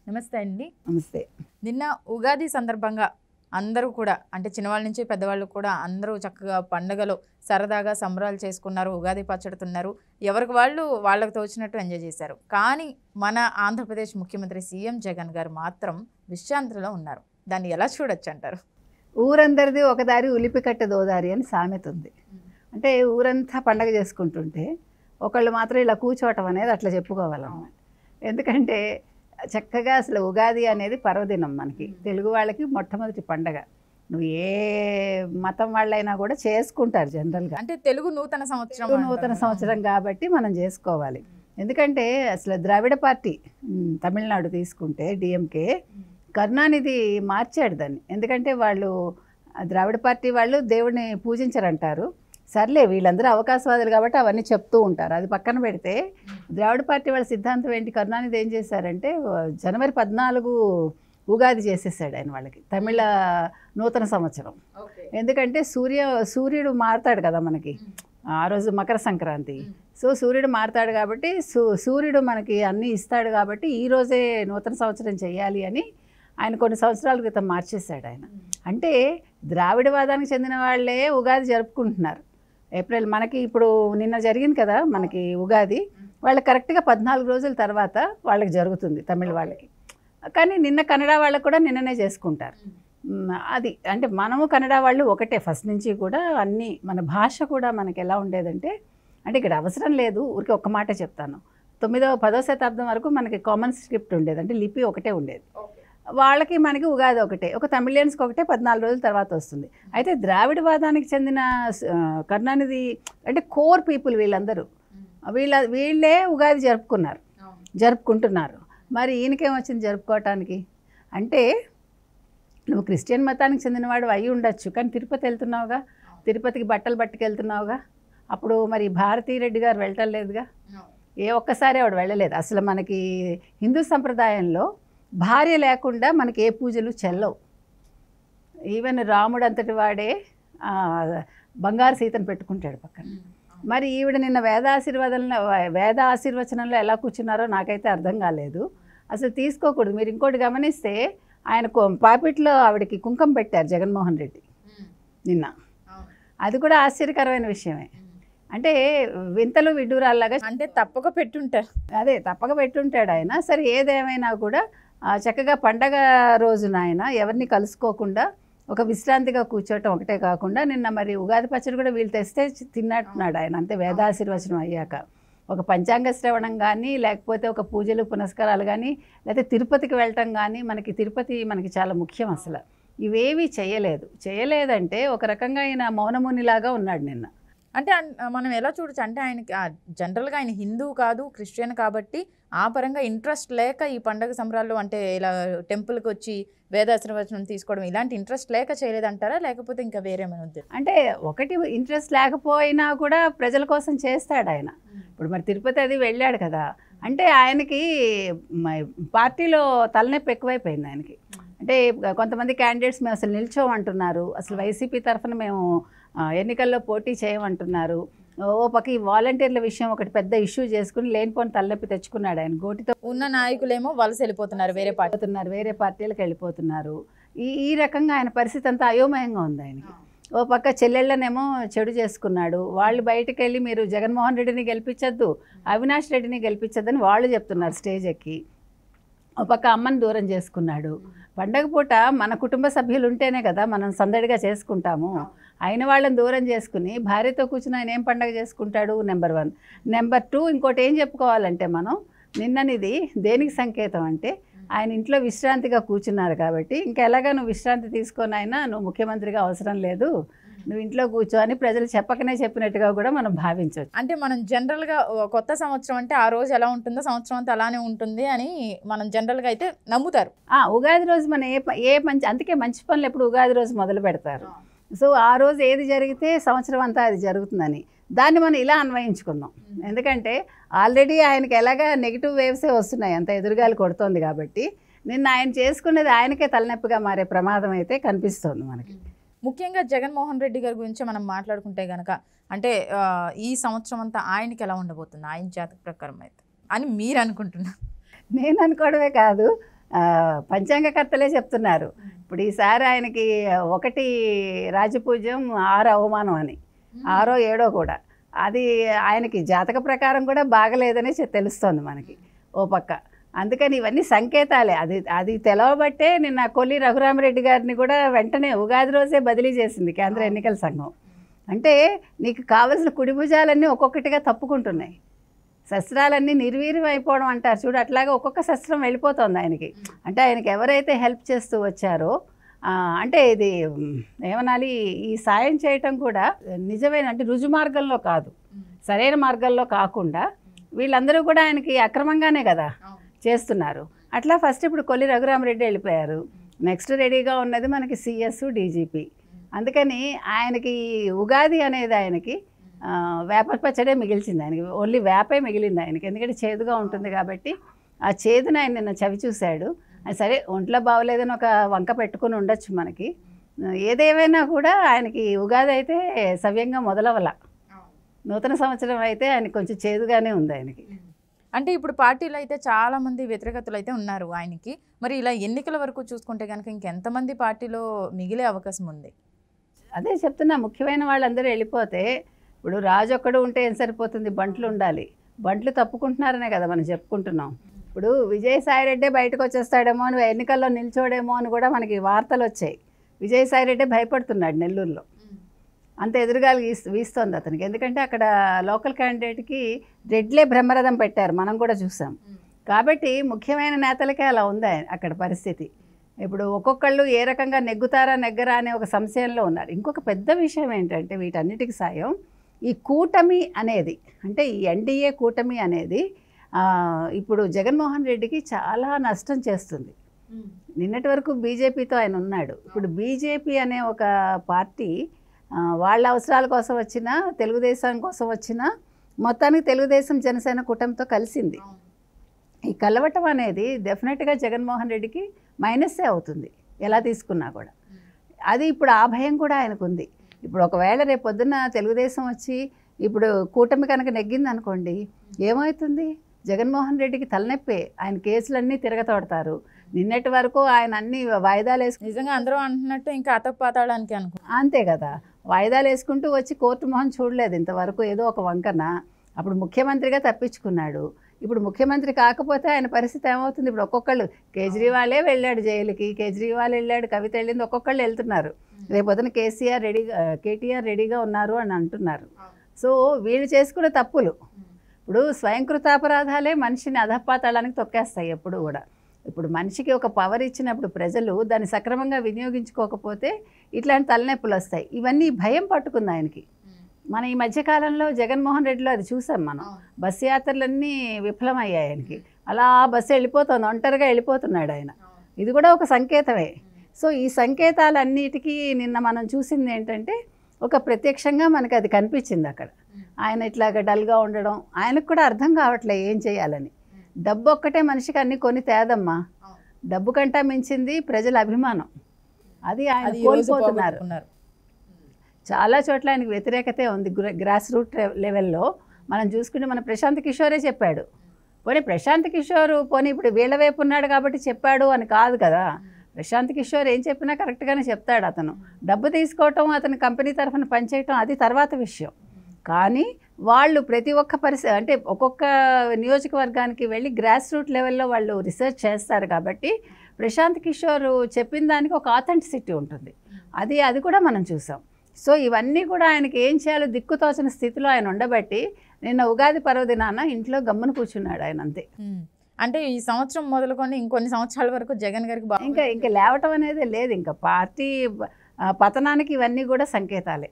నమస్తే అండి. నమస్తే. నిన్న ఉగాది సందర్భంగా అందరూ కూడా అంటే చిన్నవాళ్ళ నుంచి పెద్దవాళ్ళు కూడా అందరూ చక్కగా పండుగలో సరదాగా సంబరాలు చేసుకున్నారు. ఉగాది పచ్చడి తిన్నారు. ఎవరికి వాళ్ళు వాళ్ళకి తోచినట్టు ఎంజాయ్ చేశారు. కానీ మన ఆంధ్రప్రదేశ్ ముఖ్యమంత్రి సీఎం జగన్ గారు మాత్రం విశ్రాంతిలో ఉన్నారు. దాన్ని ఎలా చూడొచ్చు అంటారు? ఊరందరిది ఒక దారి ఉలిపికట్ట దోదారి అని సామెత ఉంది. అంటే ఊరంతా పండగ చేసుకుంటుంటే ఒకళ్ళు మాత్రం ఇలా కూర్చోవటం అనేది అట్లా చెప్పుకోవాలన్నమాట. ఎందుకంటే చక్కగా అసలు ఉగాది అనేది పర్వదినం, మనకి తెలుగు వాళ్ళకి మొట్టమొదటి పండగ. నువ్వు ఏ మతం వాళ్ళైనా కూడా చేసుకుంటారు జనరల్గా. అంటే తెలుగు నూతన సంవత్సరం నూతన సంవత్సరం కాబట్టి మనం చేసుకోవాలి. ఎందుకంటే అసలు ద్రావిడ పార్టీ తమిళనాడు తీసుకుంటే డిఎంకే కరుణానిధి మార్చాడు దాన్ని. ఎందుకంటే వాళ్ళు ద్రావిడ పార్టీ వాళ్ళు దేవుడిని పూజించరంటారు. సర్లే, వీళ్ళందరూ అవకాశవాదులు కాబట్టి అవన్నీ చెప్తూ ఉంటారు. అది పక్కన పెడితే ద్రావిడ పార్టీ వాళ్ళ సిద్ధాంతం ఏంటి? కరుణానిధి ఏం చేశారంటే జనవరి 14 ఉగాది చేసేసాడు ఆయన వాళ్ళకి, తమిళ నూతన సంవత్సరం. ఎందుకంటే సూర్యుడు మారుతాడు కదా మనకి ఆ రోజు, మకర సంక్రాంతి. సో సూర్యుడు మారుతాడు కాబట్టి సూర్యుడు మనకి అన్నీ ఇస్తాడు కాబట్టి ఈ రోజే నూతన సంవత్సరం చేయాలి అని ఆయన కొన్ని సంవత్సరాల క్రితం మార్చేశాడు ఆయన. అంటే ద్రావిడవాదానికి చెందిన వాళ్ళే ఉగాది జరుపుకుంటున్నారు. ఏప్రిల్ మనకి ఇప్పుడు నిన్న జరిగింది కదా మనకి ఉగాది, వాళ్ళకి కరెక్ట్గా 14 రోజుల తర్వాత వాళ్ళకి జరుగుతుంది తమిళ వాళ్ళకి. కానీ నిన్న కన్నడ వాళ్ళకు కూడా నిన్ననే చేసుకుంటారు. అది అంటే మనము కన్నడ వాళ్ళు ఒకటే ఫస్ట్ నుంచి కూడా. అన్నీ మన భాష కూడా మనకి ఎలా ఉండేదంటే, అంటే ఇక్కడ అవసరం లేదు, ఊరికి ఒక్క మాట చెప్తాను. 9వ 10వ శతాబ్దం వరకు మనకి కామన్ స్క్రిప్ట్ ఉండేది, అంటే లిపి ఒకటే ఉండేది. వాళ్ళకి మనకి ఉగాది ఒకటే, ఒక తమిళియన్స్కి ఒకటే 14 రోజుల తర్వాత వస్తుంది. అయితే ద్రావిడవాదానికి చెందిన కరుణానిధి అంటే కోర్ పీపుల్ వీళ్ళందరూ వీళ్ళే ఉగాది జరుపుకుంటున్నారు. మరి ఈయనకేమొచ్చింది జరుపుకోవటానికి? అంటే నువ్వు క్రిస్టియన్ మతానికి చెందినవాడు అయ్యి ఉండొచ్చు, కానీ తిరుపతి వెళ్తున్నావుగా, తిరుపతికి బట్టలు పట్టుకెళ్తున్నావుగా. అప్పుడు మరి భారతీరెడ్డి గారు వెళ్ళటం లేదుగా, ఏ ఒక్కసారి ఆవిడ వెళ్ళలేదు. అసలు మనకి హిందూ సంప్రదాయంలో భార్య లేకుండా మనకి ఏ పూజలు చెల్లవు. ఈవెన్ రాముడు అంతటి వాడే బంగారు సీతను పెట్టుకుంటాడు పక్కన. మరి ఈవిడ నిన్న వేద ఆశీర్వచనంలో ఎలా కూర్చున్నారో నాకైతే అర్థం కాలేదు. అసలు తీసుకోకూడదు. మీరు ఇంకోటి గమనిస్తే ఆయన పాపిట్లో ఆవిడకి కుంకం పెట్టారు జగన్మోహన్ రెడ్డి నిన్న. అది కూడా ఆశ్చర్యకరమైన విషయమే. అంటే వింతలు విడ్డూరాల్లాగా, అంటే తప్పక పెట్టుంటాడు ఆయన. సరే, ఏదేమైనా కూడా చక్కగా పండగ రోజున ఆయన ఎవరిని కలుసుకోకుండా ఒక విశ్రాంతిగా కూర్చోవటం ఒకటే కాకుండా నిన్న మరి ఉగాది పచ్చడి కూడా వీళ్ళు తెస్తే తిన్నట్టున్నాడు ఆయన. అంతే, వేదాశీర్వచనం అయ్యాక ఒక పంచాంగ శ్రవణం కానీ, లేకపోతే ఒక పూజలు పునస్కారాలు కానీ, లేకపోతే తిరుపతికి వెళ్ళటం కానీ. తిరుపతి మనకి చాలా ముఖ్యం. అసలు ఇవేవి చేయలేదంటే ఒక రకంగా ఆయన మౌనమునిలాగా ఉన్నాడు నిన్న. అంటే మనం ఎలా చూడొచ్చు అంటే ఆయనకి జనరల్గా ఆయన హిందూ కాదు, క్రిస్టియన్ కాబట్టి ఆ పరంగా ఇంట్రెస్ట్ లేక ఈ పండుగ సంబరాల్లో అంటే ఇలా టెంపుల్కి వచ్చి వేదాశీర్వచనం తీసుకోవడం ఇలాంటి ఇంట్రెస్ట్ లేక చేయలేదంటారా, లేకపోతే ఇంకా వేరేమైనా ఉద్దేశం? అంటే ఒకటి ఇంట్రెస్ట్ లేకపోయినా కూడా ప్రజల కోసం చేస్తాడు ఆయన. ఇప్పుడు మరి తిరుపతి అది వెళ్ళాడు కదా, అంటే ఆయనకి పార్టీలో తలనొప్పి ఎక్కువైపోయింది ఆయనకి. అంటే కొంతమంది క్యాండిడేట్స్ మేము అసలు నిల్చోమంటున్నారు, అసలు వైసీపీ తరఫున మేము ఎన్నికల్లో పోటీ చేయమంటున్నారు. ఓ పక్క ఈ వాలంటీర్ల విషయం ఒకటి పెద్ద ఇష్యూ చేసుకుని లేనిపోని తలనొప్పి తెచ్చుకున్నాడు ఆయన. గోటితో ఉన్న నాయకులేమో వలస వెళ్ళిపోతున్నారు, వేరే పార్టీలకు వెళ్ళిపోతున్నారు. ఈ రకంగా ఆయన పరిస్థితి అంతా అయోమయంగా ఉంది ఆయనకి. ఓ పక్క చెల్లెళ్ళనేమో చెడు చేసుకున్నాడు. వాళ్ళు బయటకు వెళ్ళి మీరు జగన్మోహన్ రెడ్డిని గెలిపించద్దు, అవినాష్ రెడ్డిని గెలిపించద్దని వాళ్ళు చెప్తున్నారు స్టేజ్ ఎక్కి. ఒక పక్క అమ్మని దూరం చేసుకున్నాడు. పండగ పూట మన కుటుంబ సభ్యులు ఉంటేనే కదా మనం సందడిగా చేసుకుంటాము. అయిన వాళ్ళని దూరం చేసుకుని భార్యతో కూర్చుని ఆయన ఏం పండగ చేసుకుంటాడు? నెంబర్ 1. నెంబర్ 2, ఇంకోటి ఏం చెప్పుకోవాలంటే మనం నిన్ననిది దేనికి సంకేతం అంటే ఆయన ఇంట్లో విశ్రాంతిగా కూర్చున్నారు కాబట్టి ఇంకా ఎలాగా నువ్వు విశ్రాంతి తీసుకొని అయినా నువ్వు ముఖ్యమంత్రిగా అవసరం లేదు, నువ్వు ఇంట్లో కూర్చో అని ప్రజలు చెప్పకనే చెప్పినట్టుగా కూడా మనం భావించవచ్చు. అంటే మనం జనరల్గా కొత్త సంవత్సరం అంటే ఆ రోజు ఎలా ఉంటుందో సంవత్సరం అంతా అలానే ఉంటుంది అని మనం జనరల్గా అయితే నమ్ముతారు. ఉగాది రోజు మనం అందుకే మంచి పనులు ఎప్పుడు ఉగాది రోజు మొదలు పెడతారు. సో ఆ రోజు ఏది జరిగితే సంవత్సరం అంతా అది జరుగుతుందని దాన్ని మనం ఇలా అన్వయించుకుందాం. ఎందుకంటే ఆల్రెడీ ఆయనకి ఎలాగా నెగిటివ్ వేవ్సే వస్తున్నాయి, అంత ఎదురుగాలు కొడుతోంది కాబట్టి నిన్న ఆయన చేసుకునేది ఆయనకే తలనొప్పిగా మారే ప్రమాదం అయితే కనిపిస్తోంది మనకి. ముఖ్యంగా జగన్మోహన్ రెడ్డి గారి గురించి మనం మాట్లాడుకుంటే కనుక అంటే ఈ సంవత్సరం అంతా ఆయనకి ఎలా ఉండబోతుంది ఆయన జాతక ప్రకారం అయితే అని మీరు అనుకుంటున్నారు? నేను అనుకోవడమే కాదు, పంచాంగకర్తలే చెప్తున్నారు. ఇప్పుడు ఈసారి ఆయనకి 1 రాజపూజ్యం 6 అవమానం అని, 6 7 కూడా. అది ఆయనకి జాతక ప్రకారం కూడా బాగలేదనే తెలుస్తోంది మనకి ఓ పక్క. అందుకని ఇవన్నీ సంకేతాలే. అది తెలవబట్టే నిన్న కొల్లి రఘురామరెడ్డి గారిని కూడా వెంటనే ఉగాది రోజే బదిలీ చేసింది కేంద్ర ఎన్నికల సంఘం. అంటే నీకు కావలసిన కుడి భుజాలన్నీ ఒక్కొక్కటిగా తప్పుకుంటున్నాయి, శస్త్రాలన్నీ నిర్వీర్యం అయిపోవడం అంటారు చూడు, అట్లాగే ఒక్కొక్క శస్త్రం వెళ్ళిపోతుంది ఆయనకి. అంటే ఆయనకి ఎవరైతే హెల్ప్ చేస్తూ వచ్చారో, అంటే ఇది ఏమనాలి, ఈ సాయం చేయటం కూడా నిజమైన అంటే రుజు మార్గంలో కాదు, సరైన మార్గంలో కాకుండా వీళ్ళందరూ కూడా ఆయనకి అక్రమంగానే కదా చేస్తున్నారు. అట్లా ఫస్ట్ ఇప్పుడు కొల్లి రఘురామరెడ్డి వెళ్ళిపోయారు, నెక్స్ట్ రెడీగా ఉన్నది మనకి సిఎస్ డీజీపీ. అందుకని ఆయనకి ఉగాది అనేది ఆయనకి వేప పచ్చడే మిగిల్చింది, ఆయనకి ఓన్లీ వేపే మిగిలింది ఆయనకి. ఎందుకంటే చేదుగా ఉంటుంది కాబట్టి ఆ చేదుని ఆయన నిన్న చవి చూశాడు. సరే ఒంట్లో బాగోలేదని ఒక వంక పెట్టుకుని ఉండొచ్చు మనకి. ఏదేమైనా కూడా ఆయనకి ఉగాది అయితే సవ్యంగా మొదలవల, నూతన సంవత్సరం అయితే ఆయనకి కొంచెం చేదుగానే ఉంది ఆయనకి. అంటే ఇప్పుడు పార్టీలో అయితే చాలామంది వ్యతిరేకతలు అయితే ఉన్నారు ఆయనకి. మరి ఇలా ఎన్నికల వరకు చూసుకుంటే కనుక ఇంకెంతమంది పార్టీలో మిగిలే అవకాశం ఉంది? అదే చెప్తున్నా, ముఖ్యమైన వాళ్ళందరూ వెళ్ళిపోతే ఇప్పుడు రాజు ఒక్కడు ఉంటే ఏం సరిపోతుంది, బంట్లు ఉండాలి. బంట్లు తప్పుకుంటున్నారనే కదా మనం చెప్పుకుంటున్నాం. ఇప్పుడు విజయసాయిరెడ్డే బయటకు వచ్చేస్తాడేమో అని, ఎన్నికల్లో నిల్చోడేమో అని కూడా మనకి వార్తలు వచ్చాయి. విజయసాయిరెడ్డే భయపడుతున్నాడు నెల్లూరులో, అంత ఎదురుగాలు వీస్తోంది అతనికి. ఎందుకంటే అక్కడ లోకల్ క్యాండిడేట్కి రెడ్లే బ్రహ్మరథం పెట్టారు, మనం కూడా చూసాం. కాబట్టి ముఖ్యమైన నేతలకే అలా ఉంది అక్కడ పరిస్థితి. ఇప్పుడు ఒక్కొక్కళ్ళు ఏ రకంగా నెగ్గుతారా నెగ్గరా అనే ఒక సంశయంలో ఉన్నారు. ఇంకొక పెద్ద విషయం ఏంటంటే వీటన్నిటికి సాయం ఈ కూటమి అనేది, అంటే ఈ ఎన్డీఏ కూటమి అనేది ఇప్పుడు జగన్మోహన్ రెడ్డికి చాలా నష్టం చేస్తుంది. నిన్నటి వరకు బీజేపీతో ఆయన ఉన్నాడు. ఇప్పుడు బీజేపీ అనే ఒక పార్టీ వాళ్ళ అవసరాల కోసం వచ్చినా, తెలుగుదేశం కోసం వచ్చినా, మొత్తానికి తెలుగుదేశం జనసేన కూటమితో కలిసింది. ఈ కలవటం అనేది డెఫినెట్గా జగన్మోహన్ రెడ్డికి మైనస్సే అవుతుంది ఎలా తీసుకున్నా కూడా. అది ఇప్పుడు ఆ భయం కూడా ఆయనకు ఉంది. ఇప్పుడు ఒకవేళ రేపు పొద్దున్న తెలుగుదేశం వచ్చి ఇప్పుడు కూటమి కనుక నెగ్గింది అనుకోండి, ఏమవుతుంది? జగన్మోహన్ రెడ్డికి తలనొప్పే. ఆయన కేసులన్నీ తిరగతోడతారు. నిన్నటి వరకు ఆయన అన్ని వాయిదాలు వేసుకు, నిజంగా అందరూ అంటున్నట్టు ఇంకా అతపాతాడానికి అనుకో, అంతే కదా, వాయిదాలు వేసుకుంటూ వచ్చి కోర్టు మొహం చూడలేదు ఇంతవరకు. ఏదో ఒక వంకన అప్పుడు ముఖ్యమంత్రిగా తప్పించుకున్నాడు. ఇప్పుడు ముఖ్యమంత్రి కాకపోతే ఆయన పరిస్థితి ఏమవుతుంది? ఇప్పుడు ఒక్కొక్కళ్ళు, కేజ్రీవాలే వెళ్ళాడు జైలుకి, కేజ్రీవాల్ వెళ్ళాడు, కవిత వెళ్ళింది, ఒక్కొక్కళ్ళు వెళ్తున్నారు. రేపొద్దున కేటీఆర్ రెడీగా ఉన్నారు అని అంటున్నారు. సో వీళ్ళు చేసుకునే తప్పులు ఇప్పుడు స్వయంకృతాపరాధాలే మనిషిని అధపాతాళానికి తొక్కేస్తాయి ఎప్పుడు కూడా. ఇప్పుడు మనిషికి ఒక పవర్ ఇచ్చినప్పుడు ప్రజలు దాన్ని సక్రమంగా వినియోగించుకోకపోతే ఇట్లాంటి తలనొప్పులు వస్తాయి. ఇవన్నీ భయం పట్టుకుంది ఆయనకి. మన ఈ మధ్యకాలంలో జగన్మోహన్ రెడ్డిలో అది చూసాం మనం. బస్సు యాత్రలన్నీ విఫలమయ్యాయి ఆయనకి. అలా బస్సు వెళ్ళిపోతుంది, ఒంటరిగా వెళ్ళిపోతున్నాడు ఆయన. ఇది కూడా ఒక సంకేతమే. సో ఈ సంకేతాలన్నిటికీ నిన్న మనం చూసింది ఏంటంటే, ఒక ప్రత్యక్షంగా మనకి అది కనిపించింది అక్కడ. ఆయన ఇట్లాగ డల్గా ఉండడం ఆయనకు కూడా అర్థం కావట్లే ఏం చేయాలని. డబ్బు ఒక్కటే మనిషికి అన్ని కొని తేదమ్మా. డబ్బు కంటా మించింది ప్రజల అభిమానం, అది ఆయన కోల్పోతున్నారు. చాలా చోట్ల ఆయనకు వ్యతిరేకతే ఉంది గ్రాస్ రూట్ లెవెల్లో. మనం చూసుకుంటే మన ప్రశాంత్ కిషోరే చెప్పాడు. పోనీ ప్రశాంత్ కిషోర్ ఇప్పుడు వీళ్ళ వైపు ఉన్నాడు కాబట్టి చెప్పాడు అని కాదు కదా. ప్రశాంత్ కిషోర్ ఏం చెప్పినా కరెక్ట్గానే చెప్తాడు. అతను డబ్బు తీసుకోవటం, అతని కంపెనీ తరఫున పనిచేయటం అది తర్వాత విషయం. కానీ వాళ్ళు ప్రతి ఒక్క అంటే ఒక్కొక్క నియోజకవర్గానికి వెళ్ళి గ్రాస్ రూట్ లెవెల్లో వాళ్ళు రీసెర్చ్ చేస్తారు కాబట్టి ప్రశాంత్ కిషోర్ చెప్పిన దానికి ఒక ఆథెంటిసిటీ ఉంటుంది. అది కూడా మనం చూసాం. సో ఇవన్నీ కూడా ఆయనకి ఏం చేయాలో దిక్కుతోచని స్థితిలో ఆయన ఉండబట్టి నిన్న ఉగాది పర్వదినాన ఇంట్లో గమ్మున కూర్చున్నాడు ఆయన, అంతే. అంటే ఈ సంవత్సరం మొదలుకొని ఇంకొన్ని సంవత్సరాల వరకు జగన్ గారికి ఇంకా లేవటం అనేది లేదు. ఇంకా పార్టీ పతనానికి ఇవన్నీ కూడా సంకేతాలే.